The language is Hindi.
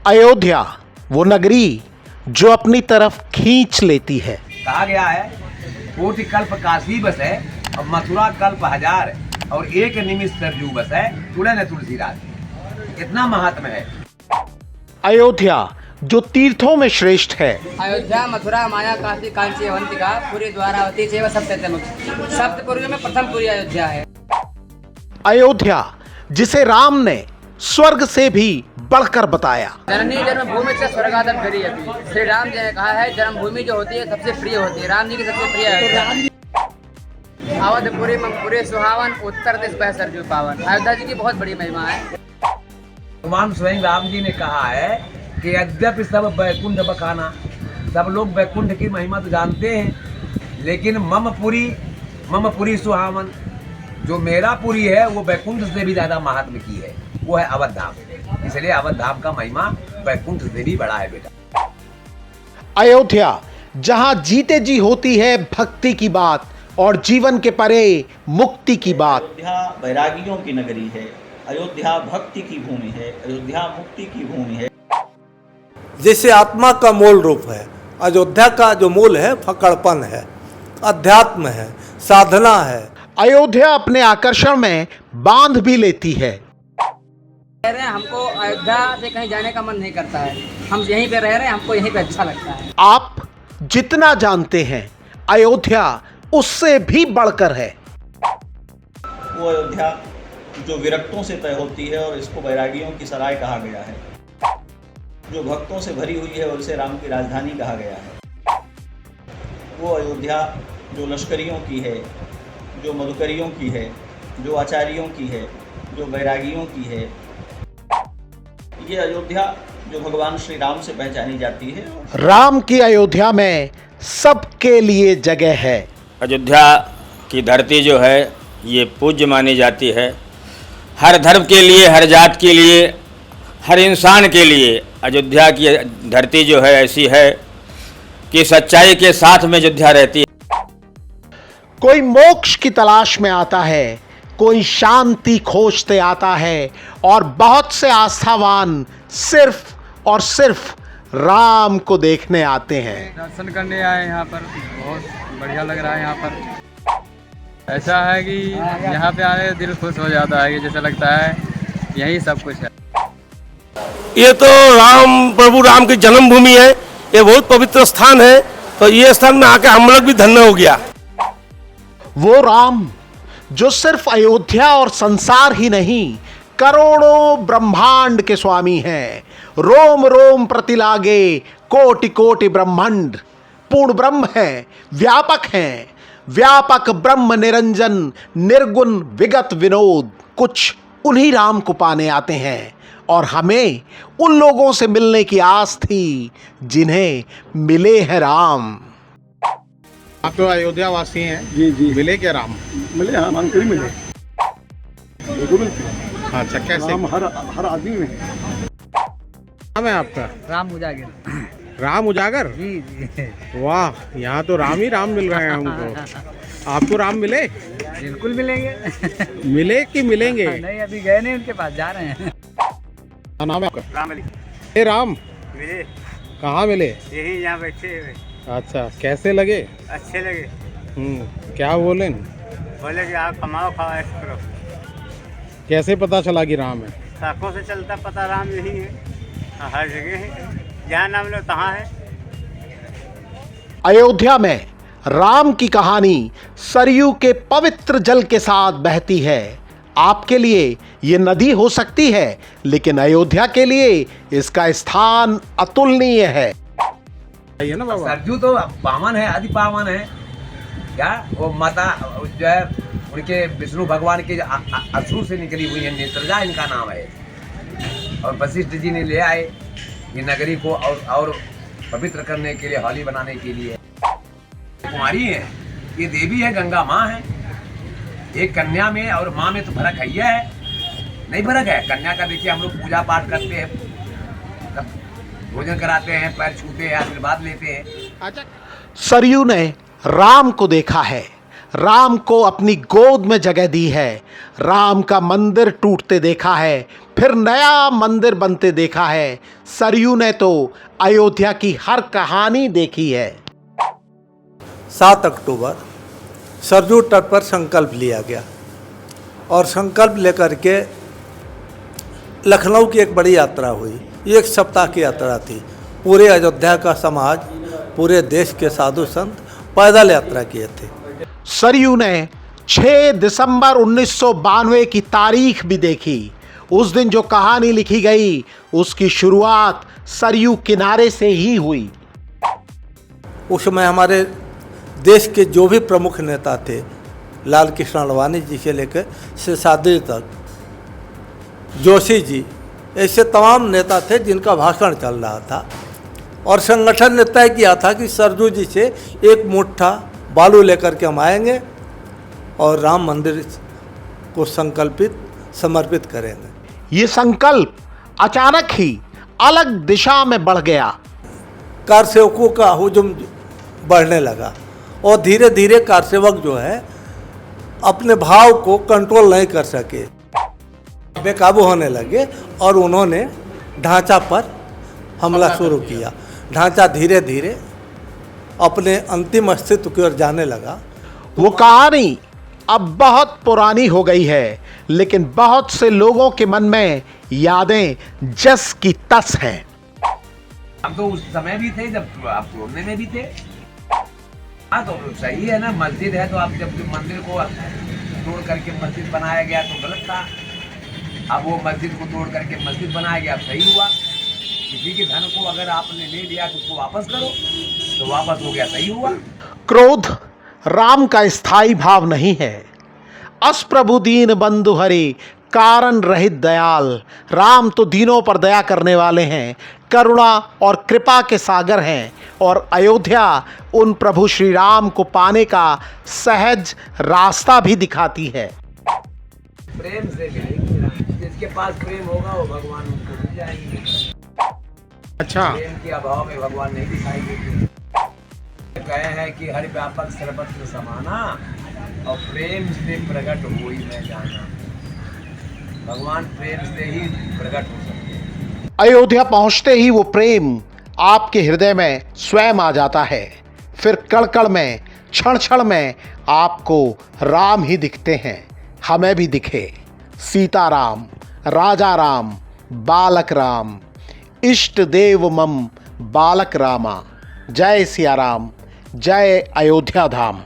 अयोध्या वो नगरी जो अपनी तरफ खींच लेती है। कहा गया है कोटि कल्प काशी बस है और मथुरा कल्प हजार है और एक निमिष सरजू बस है तुले न तुलसीदास। कितना महात्म है अयोध्या जो तीर्थों में श्रेष्ठ है। अयोध्या मथुरा माया काशी कांची अवंतिका पूरी द्वारावती चैव सप्तमुख सप्तपुरियों में प्रथम पुरी अयोध्या है। अयोध्या जिसे राम ने स्वर्ग से भी बढ़कर बताया। जननी जन्मभूमि से स्वर्गादप गरी अभी श्री राम जी ने कहा है जन्मभूमि जो होती है सबसे प्रिय होती है। राम जी की सबसे प्रिय है अवधपुरी ममपुरी सुहावन उत्तर दिश पह सरजू पावन। अयोध्या जी की बहुत बड़ी महिमा है। भगवान स्वयं राम जी ने कहा है कि यद्यपि सब वैकुंठ बखाना, सब लोग वैकुंठ की महिमा तो जानते हैं, लेकिन मम पुरी सुहावन, जो मेरा पुरी है वो वैकुंठ से भी ज्यादा महात्म की है, वो है अवध धाम। इसलिए अवध धाम का महिमा वैकुंठ से भी बड़ा है बेटा। अयोध्या जहां जीते जी होती है भक्ति की बात और जीवन के परे मुक्ति की बात। अयोध्या वैरागियों की नगरी है, अयोध्या भक्ति की भूमि है, अयोध्या मुक्ति की भूमि है। जैसे आत्मा का मूल रूप है, अयोध्या का जो मूल है फकड़पन है, अध्यात्म है, साधना है। अयोध्या अपने आकर्षण में बांध भी लेती है। कह रहे हैं हमको अयोध्या से कहीं जाने का मन नहीं करता है, हम यहीं पे रह रहे हैं, हमको यहीं पे अच्छा लगता है। आप जितना जानते हैं अयोध्या उससे भी बढ़कर है। वो अयोध्या जो विरक्तों से तय होती है और इसको वैरागियों की सराय कहा गया है, जो भक्तों से भरी हुई है और इसे राम की राजधानी कहा गया है। वो अयोध्या जो लश्करियों की है, जो मधुकरियों की है, जो आचार्यों की है, जो वैरागियों की है। ये अयोध्या जो भगवान श्री राम से पहचानी जाती है। राम की अयोध्या में सबके लिए जगह है। अयोध्या की धरती जो है ये पूज्य मानी जाती है। हर धर्म के लिए, हर जात के लिए, हर इंसान के लिए अयोध्या की धरती जो है ऐसी है कि सच्चाई के साथ में अयोध्या रहती है। कोई मोक्ष की तलाश में आता है, कोई शांति खोजते आता है और बहुत से आस्थावान सिर्फ और सिर्फ राम को देखने आते हैं। दर्शन करने आए यहाँ पर, बहुत बढ़िया लग रहा है यहाँ पर। ऐसा है कि यहाँ पे आने दिल खुश हो जाता है, जैसा लगता है यही सब कुछ है। ये तो प्रभु राम की जन्मभूमि है, ये बहुत पवित्र स्थान है, तो ये स्थान में आके हम लोग भी धन्य हो गया। वो राम जो सिर्फ अयोध्या और संसार ही नहीं करोड़ों ब्रह्मांड के स्वामी हैं। रोम रोम प्रति लागे कोटि कोटि ब्रह्मांड। पूर्ण ब्रह्म है, व्यापक हैं, व्यापक ब्रह्म निरंजन निर्गुण विगत विनोद। कुछ उन्हीं राम को पाने आते हैं और हमें उन लोगों से मिलने की आस थी जिन्हें मिले हैं राम। आप तो अयोध्या वासी हैं। जी। मिले क्या राम? मिले, हाँ, हमको ही मिले। अच्छा, कैसे? राम हर आदमी में। नाम है आपका? राम उजागर। राम उजागर? जी। वाह, यहाँ तो राम ही राम मिल रहे हैं हमको। आपको राम मिले? बिल्कुल मिलेंगे। मिले कि मिलेंगे? नहीं, अभी गए नहीं, उनके पास जा रहे हैं। क्या नाम है आपका? राम अली। ए राम, मिले, कहाँ मिले? यही यहाँ बैठे हुए। अच्छा, कैसे लगे? अच्छे लगे। क्या बोले? बोले कि आप कमाओ खाओ ऐश करो। कैसे पता चला कि राम है? साखों से चलता पता राम यही है, हर जगह है, जहाँ नाम लो तहाँ है। अयोध्या में राम की कहानी सरयू के पवित्र जल के साथ बहती है। आपके लिए ये नदी हो सकती है, लेकिन अयोध्या के लिए इसका स्थान अतुलनीय है। ना बाबा, सरजू तो पावन है, अति पावन है। क्या वो माता जो है उनके विष्णु भगवान के अश्रु से निकली हुई है, नेत्रजा इनका नाम है। और वशिष्ठ जी ने ले आए ये नगरी को और पवित्र करने के लिए, होली बनाने के लिए। कुमारी है, ये देवी है, गंगा माँ है। एक कन्या में और माँ में तो फर्क है, ये है नहीं फर्क है। कन्या का देखिए हम लोग पूजा पाठ करते हैं, भोजन कराते हैं, पैर छूते हैं, आशीर्वाद लेते हैं। सरयू ने राम को देखा है, राम को अपनी गोद में जगह दी है। राम का मंदिर टूटते देखा है, फिर नया मंदिर बनते देखा है। सरयू ने तो अयोध्या की हर कहानी देखी है। 7 अक्टूबर सरयू तट पर संकल्प लिया गया और संकल्प लेकर के लखनऊ की एक बड़ी यात्रा हुई। ये 1 सप्ताह की यात्रा थी। पूरे अयोध्या का समाज, पूरे देश के साधु संत पैदल यात्रा किए थे। सरयू ने 6 दिसंबर 1992 की तारीख भी देखी। उस दिन जो कहानी लिखी गई उसकी शुरुआत सरयू किनारे से ही हुई। उसमें हमारे देश के जो भी प्रमुख नेता थे, लाल कृष्ण आडवाणी जी से लेकर शेषाद्री तक, जोशी जी, ऐसे तमाम नेता थे जिनका भाषण चल रहा था। और संगठन ने तय किया था कि सरयू जी से 1 मुट्ठा बालू लेकर के हम आएंगे और राम मंदिर को समर्पित करेंगे। ये संकल्प अचानक ही अलग दिशा में बढ़ गया। कारसेवकों का हुजूम बढ़ने लगा और धीरे धीरे कारसेवक जो है अपने भाव को कंट्रोल नहीं कर सके, बेकाबू होने लगे और उन्होंने ढांचा पर हमला शुरू किया। ढांचा धीरे धीरे अपने अंतिम अस्तित्व की ओर जाने लगा। वो कहानी अब बहुत पुरानी हो गई है, लेकिन बहुत से लोगों के मन में यादें जस की तस हैं। हम तो उस समय भी थे जब आप तोड़ने में भी थे। हाँ तो सही है ना, मस्जिद है तो आप जब मंदिर को तोड़ करके मस्जिद बनाया गया तो गलत था। अब वो मस्जिद को तोड़ करके मस्जिद बनाया गया, सही हुआ। किसी के धन को अगर आपने ले लिया तो उसको वापस करो, तो वापस हो गया, सही हुआ। क्रोध राम का स्थायी भाव नहीं है। अस प्रभु दीन बंधु हरि कारण रहित दयाल। राम तो दीनों पर दया करने वाले हैं, करुणा और कृपा के सागर हैं। और अयोध्या उन प्रभु श्री राम को पाने का सहज रास्ता भी दिखाती है। प्रेम से मिलेंगे, जिसके पास प्रेम होगा वो भगवान उनको मिल जाएंगे। अच्छा, प्रेम के अभाव में भगवान नहीं दिखाई देते। कहे हैं कि हरि व्यापक सर्वत्र समाना और प्रेम से प्रकट हो ही मैं जाना। भगवान प्रेम से ही प्रकट हो सकते हैं। अयोध्या पहुंचते ही वो प्रेम आपके हृदय में स्वयं आ जाता है। फिर कण कण में, क्षण क्षण में आपको राम ही दिखते हैं। हमें भी दिखे सीता राम, राजा राम, बालक राम, इष्ट देव मम बालक रामा। जय सिया राम, जय अयोध्या धाम।